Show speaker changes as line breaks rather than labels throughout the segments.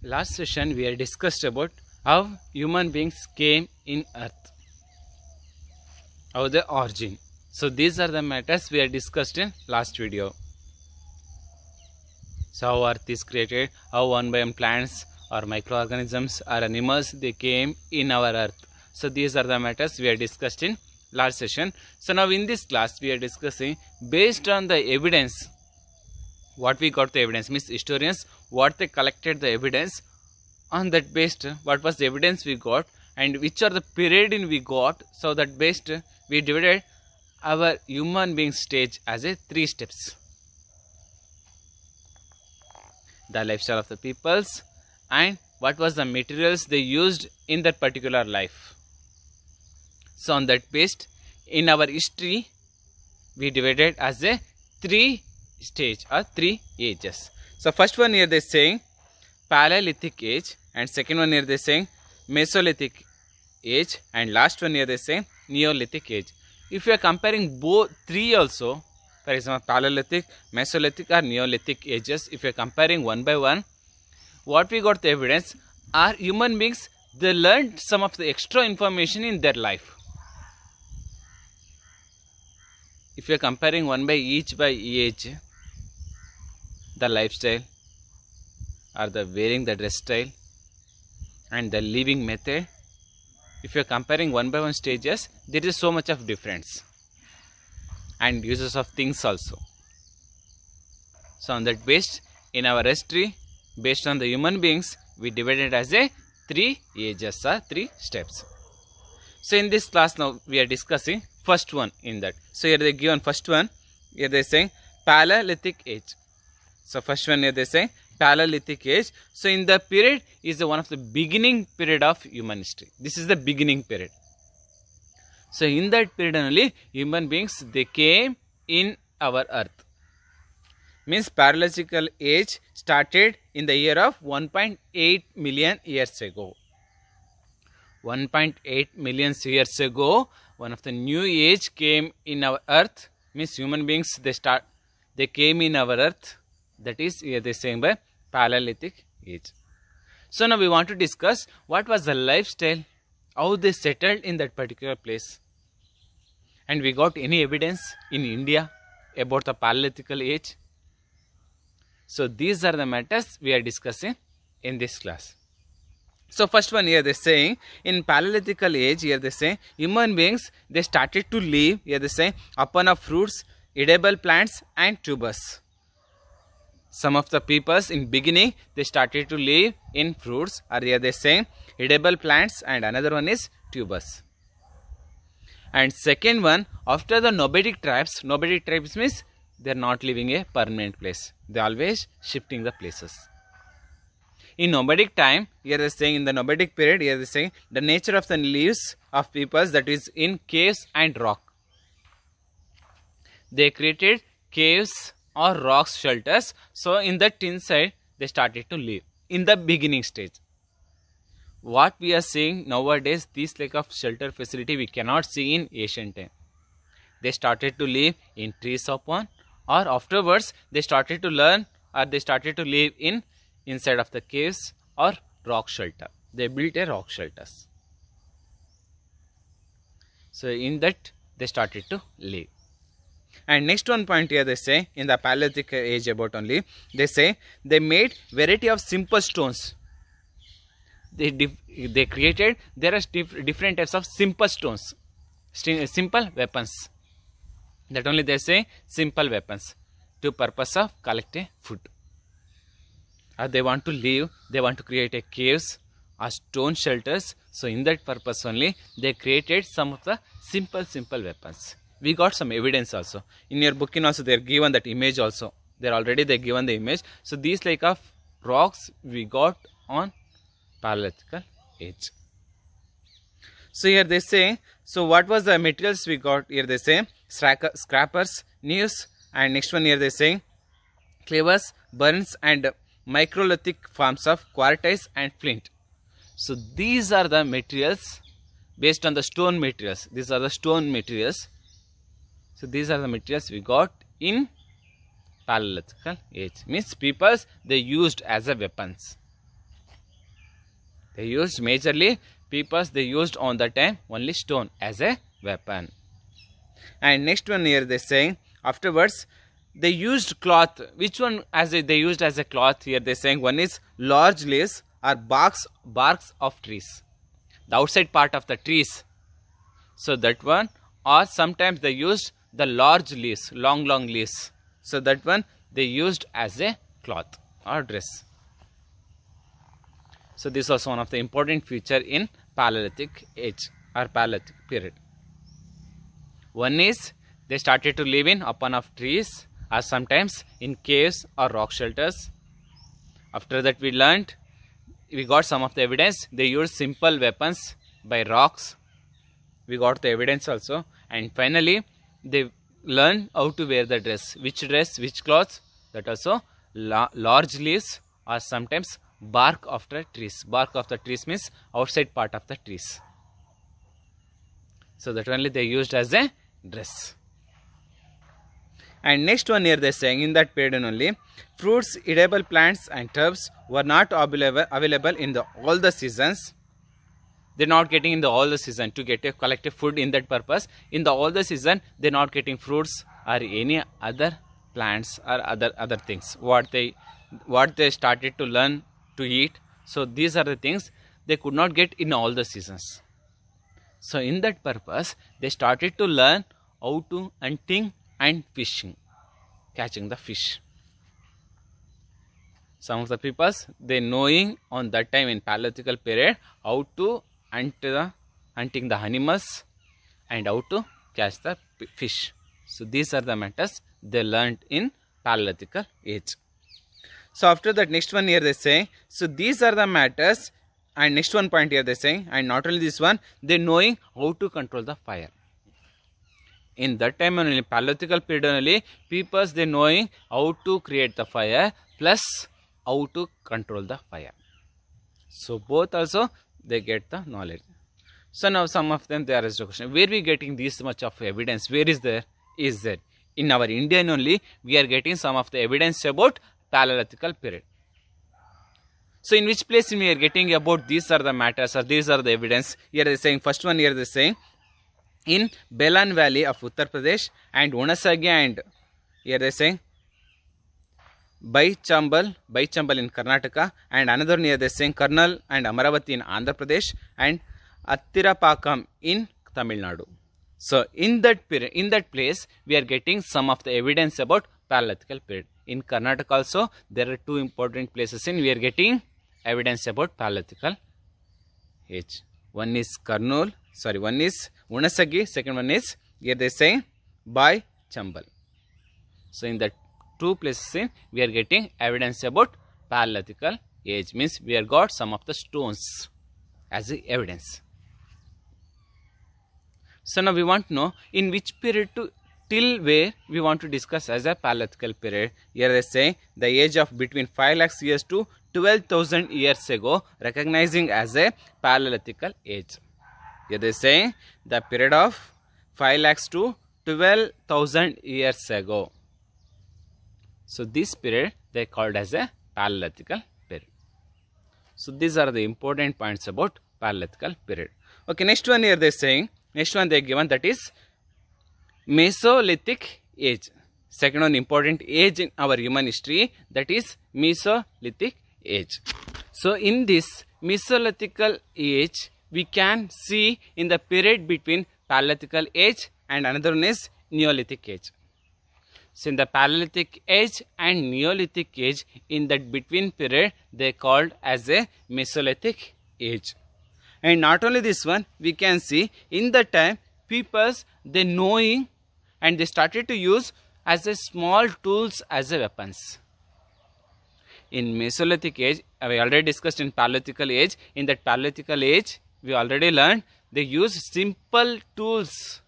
Last session we had discussed about how human beings came in earth, how the origin. So these are the matters we had discussed in last video. So how earth is created, how one by one plants or microorganisms or animals they came in our earth. So these are the matters we had discussed in last session. So now in this class we are discussing based on the evidence. What we got the evidence means historians what they collected the evidence, on that based what was the evidence we got and which are the period in we got. So that based we divided our human being stage as a 3 steps: the lifestyle of the peoples and what was the materials they used in that particular life. So on that based in our history we divided as a 3 stage or 3 ages. So first one here they saying Paleolithic age, and second one here they saying Mesolithic age, and last one here they saying Neolithic age. If you are comparing both 3 also, for example Paleolithic, Mesolithic or Neolithic ages, if you are comparing one by one, what we got the evidence are human beings they learned some of the extra information in their life. If you are comparing one by each by age, the lifestyle or the wearing the dress style and the living method, if you are comparing one by one stages, there is so much of difference, and uses of things also. So on that based in our history, based on the human beings, we divided as a 3 ages or 3 steps. So in this class now we are discussing first one in that. So here they given first one, here they saying Paleolithic age. So first one here they say Paleolithic age. So in the period is one of the beginning period of human history. This is the beginning period. So in that period only human beings they came in our earth. Means Paleolithic age started in the year of 1.8 million years ago. 1.8 million years ago, one of the new age came in our earth. Means human beings they came in our earth. That is here they saying by Paleolithic age. So now we want to discuss what was the lifestyle, how they settled in that particular place. And we got any evidence in India about the Paleolithic age. So these are the matters we are discussing in this class. So first one here they saying in Paleolithic age, here they say human beings they started to live, here they say, upon of fruits, edible plants and tubers. Some of the peoples in beginning they started to live in fruits, or here they say edible plants, and another one is tubers. And second one, after the nomadic tribes means they are not living a permanent place, they always shifting the places. In nomadic time, here they are saying in the nomadic period, here they are saying the nature of the lives of peoples that is in caves and rock. They created caves or rocks shelters. So in that inside they started to live in the beginning stage. What we are seeing nowadays, this like of shelter facility we cannot see in ancient time. They started to live in trees upon, or afterwards they started to learn or they started to live in inside of the caves or rock shelter. They built a rock shelters. So in that they started to live. And next one point here they say in the Paleolithic age about only, they say they made variety of simple stones. They created, there are different types of simple stones, simple weapons. That only they say simple weapons to purpose of collecting food. Or they want to live, they want to create a caves or stone shelters. So in that purpose only they created some of the simple weapons. We got some evidence also. In your book also they are given that image also. They given the image. So these like of rocks we got on Paleolithic age. So here they say, so what was the materials we got? Here they say scrappers, news, and next one here they say clavers, burns and microlithic forms of quartz and flint. So these are the materials based on the stone materials. These are the stone materials. So these are the materials we got in Paleolithic age. Means peoples they used as a weapons. They used majorly peoples, they used on the time only stone as a weapon. And next one here they saying afterwards they used cloth. Which one they used as a cloth here? They saying one is large leaves or barks of trees, the outside part of the trees. So that one, or sometimes they used the large leaves, long leaves. So that one they used as a cloth or dress. So this was one of the important feature in Paleolithic age or Paleolithic period. One is they started to live in upon of trees or sometimes in caves or rock shelters. After that we got some of the evidence. They used simple weapons by rocks. We got the evidence also. And finally they learned how to wear the dress. Which clothes? That also large leaves or sometimes bark of the trees. Bark of the trees means outside part of the trees. So that only they used as a dress. And next one here they are saying in that period only, fruits, edible plants and herbs were not available in all the seasons. They are not getting in all the season to get a collective food in that purpose. In all the season they are not getting fruits or any other plants or other things what they started to learn to eat. So these are the things they could not get in all the seasons. So in that purpose they started to learn how to hunting and fishing, catching the fish. Some of the peoples they knowing on that time in Paleolithic period how to hunting the animals and how to catch the fish. So these are the matters they learned in Paleolithic age. So after that next one here they say, so these are the matters, and next one point here they say, and not only this one, they knowing how to control the fire. In that time only, Paleolithic period only, peoples they knowing how to create the fire plus how to control the fire. So both also they get the knowledge. So now some of them there is a question, where we getting this much of evidence? Where is there? Is there in our Indian only we are getting some of the evidence about Paleolithic period. So in which place we are getting about these are the matters or these are the evidence? Here they are saying, first one here they are saying in Belan Valley of Uttar Pradesh and Hunasagi, and here they are saying Baichambal in Karnataka, and another near they are saying Karnal and Amaravati in Andhra Pradesh and Attirapakam in Tamil Nadu. So in that period, in that place we are getting some of the evidence about Paleolithic period. In Karnataka also there are two important places in we are getting evidence about Paleolithic age. One is one is Hunasagi, second one is here they say Baichambal. So in that two places in we are getting evidence about Paleolithic age, means we have got some of the stones as the evidence. So now we want to know in which period till where we want to discuss as a Paleolithic period. Here they say the age of between 5 lakhs years to 12,000 years ago, recognizing as a Paleolithic age. Here they say the period of 5 lakhs to 12,000 years ago. So this period they called as a Paleolithic period. So these are the important points about Paleolithic period. Okay, next one here they saying, next one they given, that is Mesolithic age. Second one important age in our human history, that is Mesolithic age. So in this Mesolithic age we can see in the period between Paleolithic age and another one is Neolithic age. So in the Paleolithic age and Neolithic age, in that between period they called as a Mesolithic age. And not only this one, we can see in the time peoples they knowing and they started to use as a small tools as a weapons. In Mesolithic age, we already discussed in Paleolithic age. In that Paleolithic age, we already learned they use simple tools.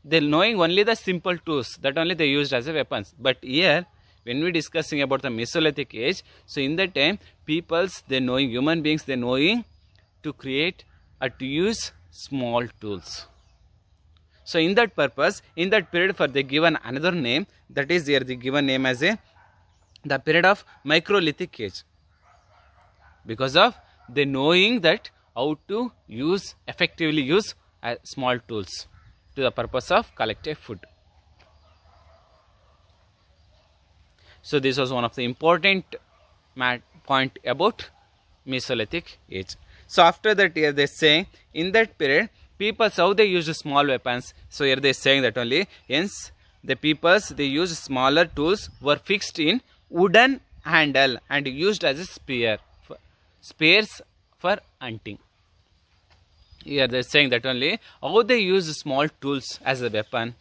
They knowing only the simple tools that only they used as a weapons. But here, when we discussing about the Mesolithic age, so in that time, peoples they knowing, human beings they knowing to create or to use small tools. So in that purpose, in that period for they given another name, that is here the given name as a the period of Microlithic age. Because of they knowing that how to effectively use small tools to the purpose of collective food. So this was one of the important point about Mesolithic age. So after that, here they say in that period people how they used small weapons. So here they saying that only hence the peoples they used smaller tools were fixed in wooden handle and used as a spears for hunting. Here they are saying that only how they use small tools as a weapon.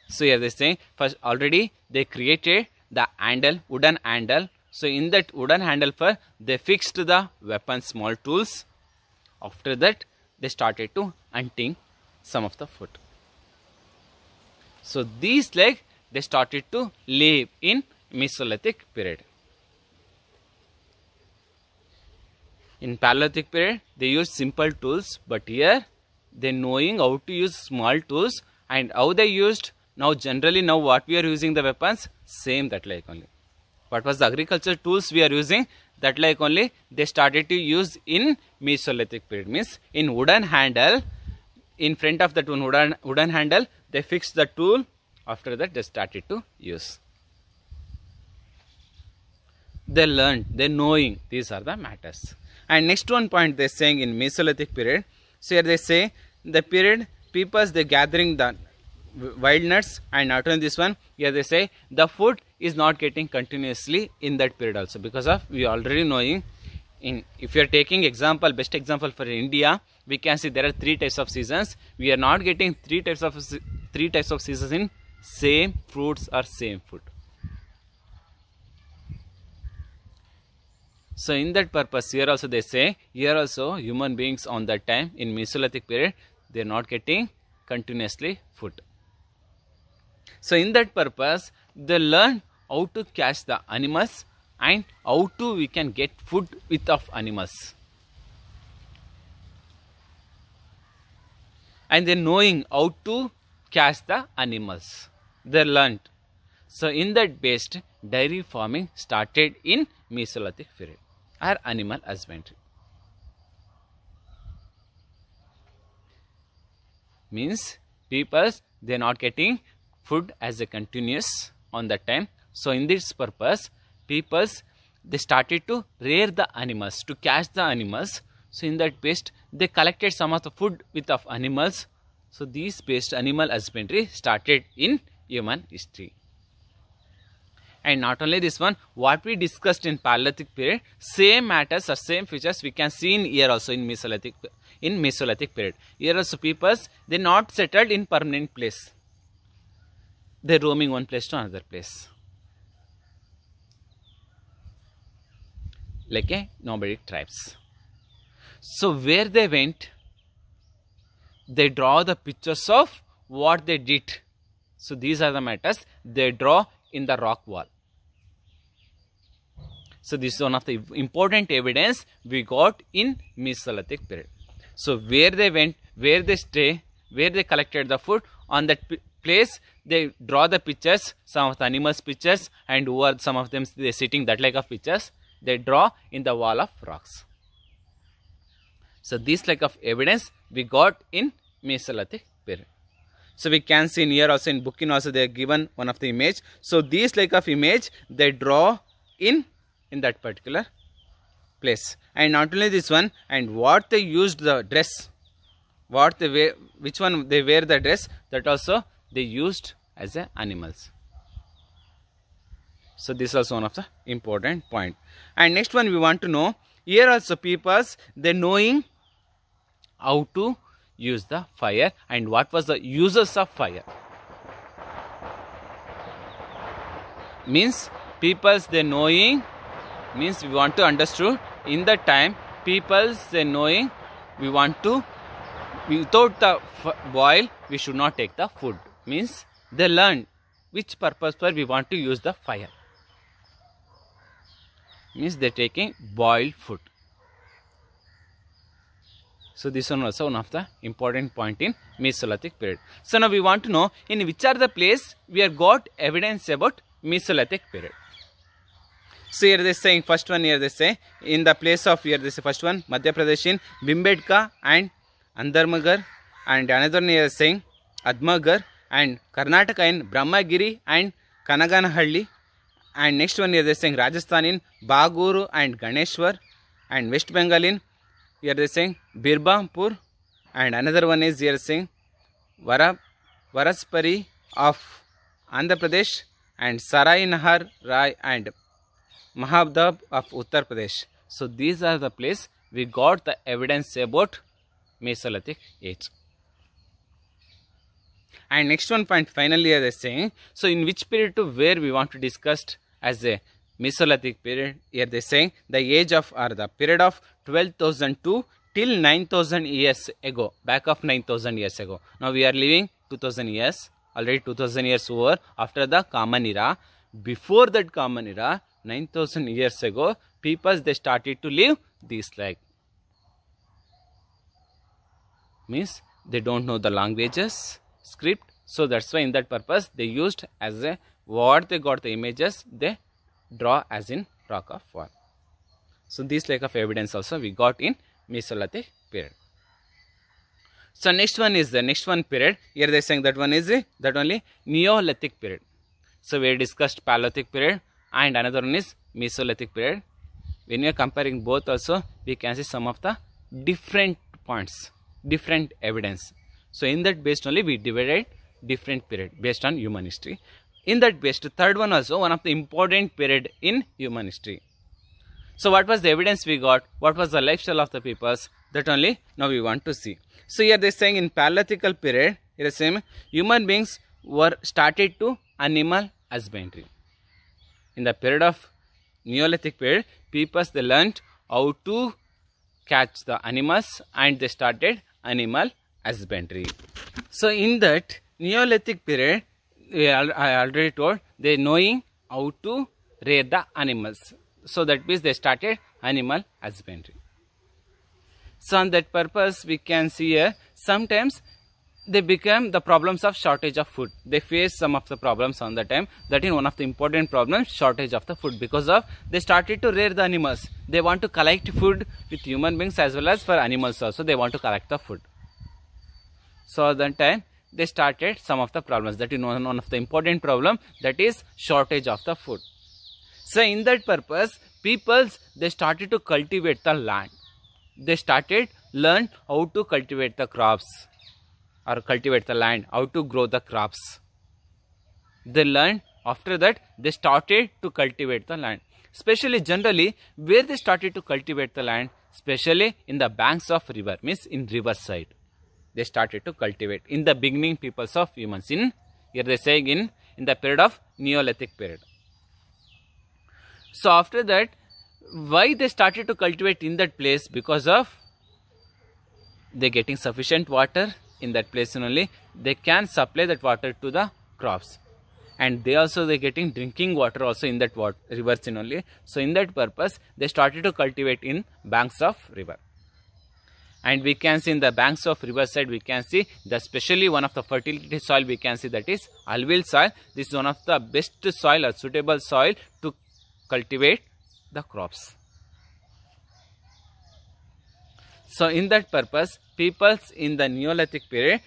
So here they are saying first already they created the handle, wooden handle. So in that wooden handle they fixed the weapon, small tools. After that they started to hunting some of the food. So these they started to live in Mesolithic period. In Paleolithic period, they used simple tools, but here they knowing how to use small tools and how they used. Now generally now what we are using the weapons, same that like only. What was the agricultural tools we are using, that like only they started to use in Mesolithic period. Means in wooden handle, in front of that one wooden handle, they fixed the tool. After that they started to use. They learned, they knowing, these are the matters. And next one point they saying in Mesolithic period. So here they say the period peoples they gathering the wild nuts, and not only this one, here they say the food is not getting continuously in that period also, because of we already knowing in, if you are taking example, best example for India, we can see there are 3 types of seasons. We are not getting 3 types of seasons in same fruits or same food. So in that purpose, here also they say, here also human beings on that time in Mesolithic period, they are not getting continuously food. So in that purpose, they learn how to catch the animals and how to we can get food with of animals. And they knowing how to catch the animals. They learned. So in that based, dairy farming started in Mesolithic period. Or animal husbandry. Means people they are not getting food as a continuous on that time. So in this purpose, peoples they started to rear the animals, to catch the animals. So in that based, they collected some of the food with of animals. So these based animal husbandry started in human history. And not only this one, what we discussed in Paleolithic period, same matters or same features we can see in here also in Mesolithic period. Here also peoples, they not settled in permanent place. They roaming one place to another place. Like a nomadic tribes. So where they went, they draw the pictures of what they did. So these are the matters they draw in the rock wall. So this is one of the important evidence we got in Mesolithic period. So where they went, where they stay, where they collected the food, on that place they draw the pictures, some of the animals pictures, and who are some of them they sitting that like of pictures, they draw in the wall of rocks. So this like of evidence we got in Mesolithic period. So we can see in here also in booking also they are given one of the image. So these like of image they draw in that particular place. And not only this one, and what they used the dress, what they wear, which one they wear the dress, that also they used as a animals. So this is also one of the important point. And next one we want to know, here also peoples they knowing how to use the fire and what was the uses of fire. Means peoples they knowing, means we want to understand in that time peoples they knowing we want to, without the boil we should not take the food. Means they learn which purpose for we want to use the fire. Means they taking boiled food. So this one also one of the important point in Mesolithic period. So now we want to know in which are the place we have got evidence about Mesolithic period. So here they saying first one, here they say in the place of, here they say first one Madhya Pradesh in Bimbedka and Andarmagar, and another one here saying Admagar, and Karnataka in Brahmagiri and Kanaganahalli, and next one here they saying Rajasthan in Baguru and Ganeshwar, and West Bengal in, here they saying Birbampur, and another one is here saying Varaspari of Andhra Pradesh, and Sarai Nahar Rai and Mahabdab of Uttar Pradesh. So these are the place we got the evidence about Mesolithic age. And next one point finally they are saying, so in which period to where we want to discuss as a Mesolithic period. Here they are saying the age of, or the period of 12,002 till 9,000 years ago, back of 9,000 years ago. Now we are living 2,000 years, already 2,000 years over after the Common Era. Before that Common Era, 9,000 years ago, people they started to live this like. Means they don't know the languages, script. So that's why in that purpose they used as a, what they got the images, they draw as in rock of wall. So this like of evidence also we got in Mesolithic period. So next one is the next one period. Here they are saying that one is that only Neolithic period. So we discussed Paleolithic period and another one is Mesolithic period. When you are comparing both also, we can see some of the different points, different evidence. So in that based only we divided different period based on human history. In that based, third one also one of the important period in human history. So what was the evidence we got? What was the lifestyle of the peoples? That only now we want to see. So here they are saying in Paleolithic period, it is same human beings were started to animal husbandry. In the period of Neolithic period, peoples they learnt how to catch the animals and they started animal husbandry. So in that Neolithic period, I already told, they knowing how to rear the animals. So that means they started animal husbandry. So on that purpose we can see here, sometimes they become the problems of shortage of food. They face some of the problems on the time. That is one of the important problems, shortage of the food. Because of they started to rear the animals. They want to collect food with human beings as well as for animals also. They want to collect the food. So at that time they started some of the problems. That is one of the important problem, that is shortage of the food. So in that purpose, peoples they started to cultivate the land. They started learn how to cultivate the crops or cultivate the land, how to grow the crops. They learned, after that they started to cultivate the land. Especially generally where they started to cultivate the land, especially in the banks of river, means in river side. They started to cultivate in the beginning peoples of humans. In here they say in the period of Neolithic period. So after that, why they started to cultivate in that place? Because of they getting sufficient water in that place only. They can supply that water to the crops, and they also they getting drinking water also in that water, rivers in only. So in that purpose they started to cultivate in banks of river. And we can see in the banks of river side, we can see the especially one of the fertility soil we can see, that is alluvial soil. This is one of the best soil or suitable soil to cultivate the crops. So in that purpose, peoples in the Neolithic period,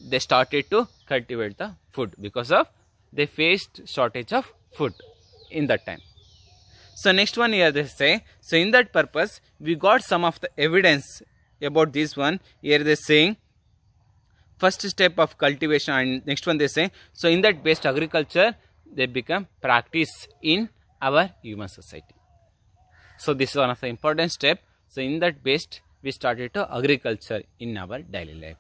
they started to cultivate the food because of they faced shortage of food in that time. So next one here they say, so in that purpose we got some of the evidence about this one. Here they saying first step of cultivation, and next one they say, so in that based agriculture they become practice in our human society. So this is one of the important step. So in that based we started to agriculture in our daily life,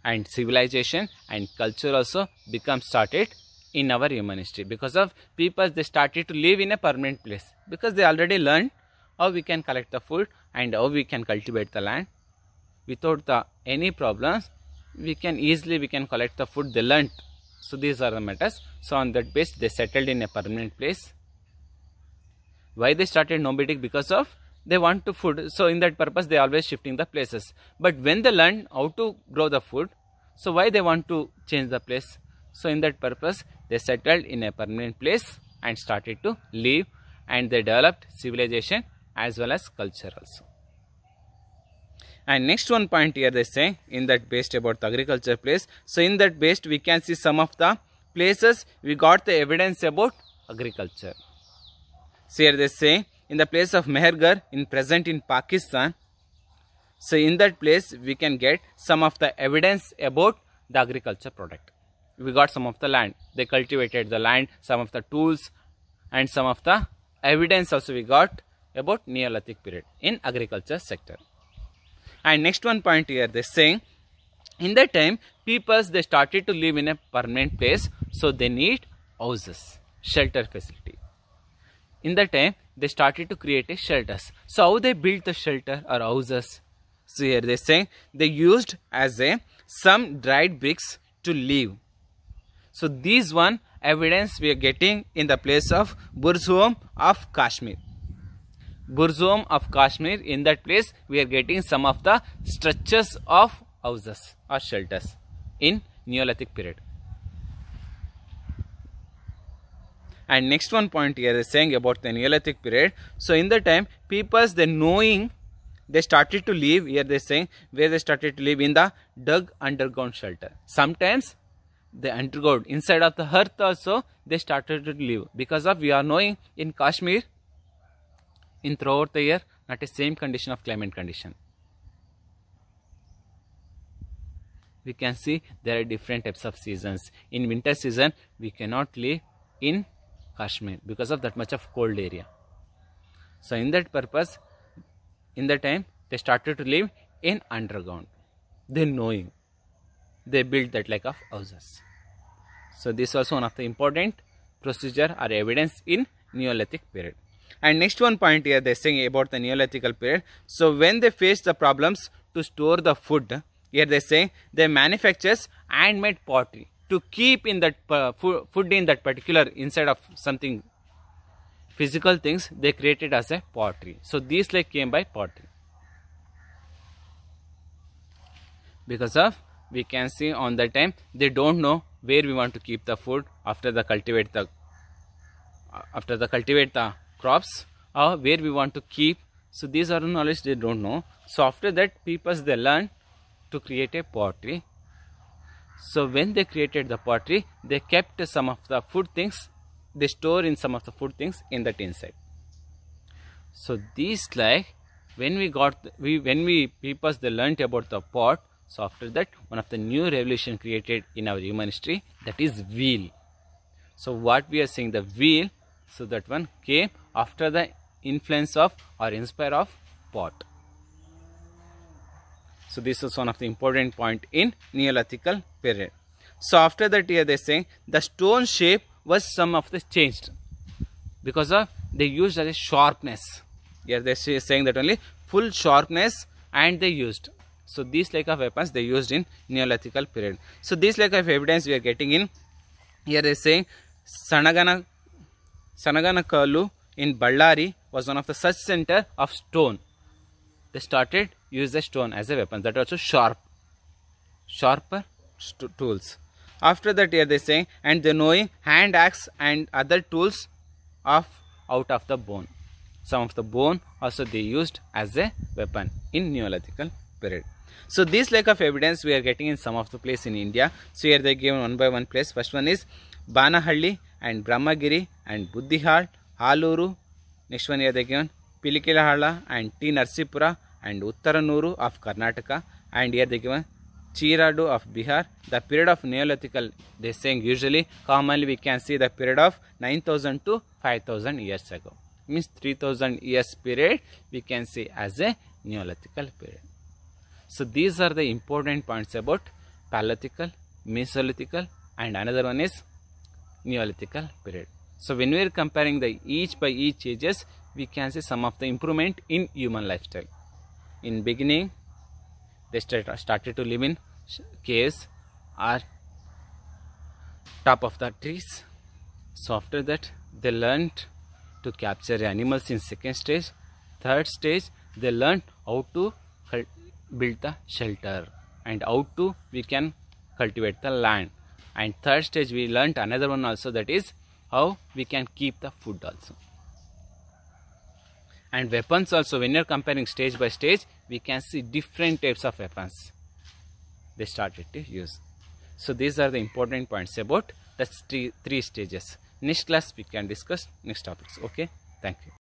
and civilization and culture also become started in our human history because of people they started to live in a permanent place, because they already learned how we can collect the food and how we can cultivate the land without the any problems. We can easily collect the food they learnt. So these are the matters. So on that base they settled in a permanent place. Why they started nomadic? Because of they want to food. So in that purpose they always shifting the places. But when they learn how to grow the food, so why they want to change the place? So in that purpose they settled in a permanent place and started to live and they developed civilization as well as culture also. And next one point here they say in that based about the agriculture place. So in that based we can see some of the places we got the evidence about agriculture. So here they say in the place of Mehergarh in present in Pakistan. So in that place we can get some of the evidence about the agriculture product. We got some of the land. They cultivated the land, some of the tools and some of the evidence also we got about Neolithic period in agriculture sector. And next one point here they saying in that time peoples they started to live in a permanent place, so they need houses, shelter facility. In that time they started to create a shelters. So how they built the shelter or houses? So here they saying they used as a some dried bricks to live. So these one evidence we are getting in the place of Burzum of Kashmir. Burzum of Kashmir, in that place we are getting some of the structures of houses or shelters in Neolithic period. And next one point here is saying about the Neolithic period. So in the time peoples they knowing they started to live, here they saying where they started to live in the dug underground shelter. Sometimes they underground inside of the earth also they started to live, because of we are knowing in Kashmir in throughout the year not a same condition of climate condition. We can see there are different types of seasons. In winter season we cannot live in Kashmir because of that much of cold area. So in that purpose in the time they started to live in underground. They knowing they built that like of houses. So this is also one of the important procedure or evidence in Neolithic period. And next one point here they are saying about the Neolithic period. So when they face the problems to store the food, here they say they manufactures handmade pottery to keep in that food in that particular inside of something physical things they created as a pottery. So these like came by pottery. Because of we can see on that time they don't know where we want to keep the food after the cultivate the crops or where we want to keep. So these are the knowledge they don't know. So after that people they learn to create a pottery. So when they created the pottery they kept some of the food things, they store in some of the food things in that inside. So these like when we got when we peoples they learnt about the pot. So after that one of the new revolution created in our human history, that is wheel. So what we are saying the wheel, so that one came after the influence of or inspire of pot. So this is one of the important point in Neolithic period. So after that here they saying the stone shape was some of the changed because of they used as a sharpness. Here they say saying that only full sharpness and they used. So these like of weapons they used in Neolithic period. So this like of evidence we are getting in here they saying Sanaganakalu in Ballari was one of the such center of stone. They started use the stone as a weapon, that also sharper tools. After that here they say and they knowing hand axe and other tools of out of the bone. Some of the bone also they used as a weapon in Neolithic period. So this like of evidence we are getting in some of the place in India. So here they given one by one place. First one is Banahalli and Brahmagiri and Buddhihal, Haluru. Next one here they given Pilikilahalla and T. Narsipura and Uttaranuru of Karnataka, and here they given Chiradu of Bihar. The period of Neolithic they saying usually commonly we can see the period of 9000 to 5000 years ago. Means 3000 years period we can see as a Neolithic period. So these are the important points about Paleolithic, Mesolithic and another one is Neolithic period. So when we are comparing the each by each ages, we can see some of the improvement in human lifestyle. In beginning, they started to live in caves or top of the trees. So after that, they learned to capture animals in second stage. Third stage, they learned how to build the shelter and how to we can cultivate the land. And third stage, we learned another one also, that is how we can keep the food also. And weapons also, when you're comparing stage by stage, we can see different types of weapons they started to use. So these are the important points about the three stages. Next class we can discuss next topics. Okay, thank you.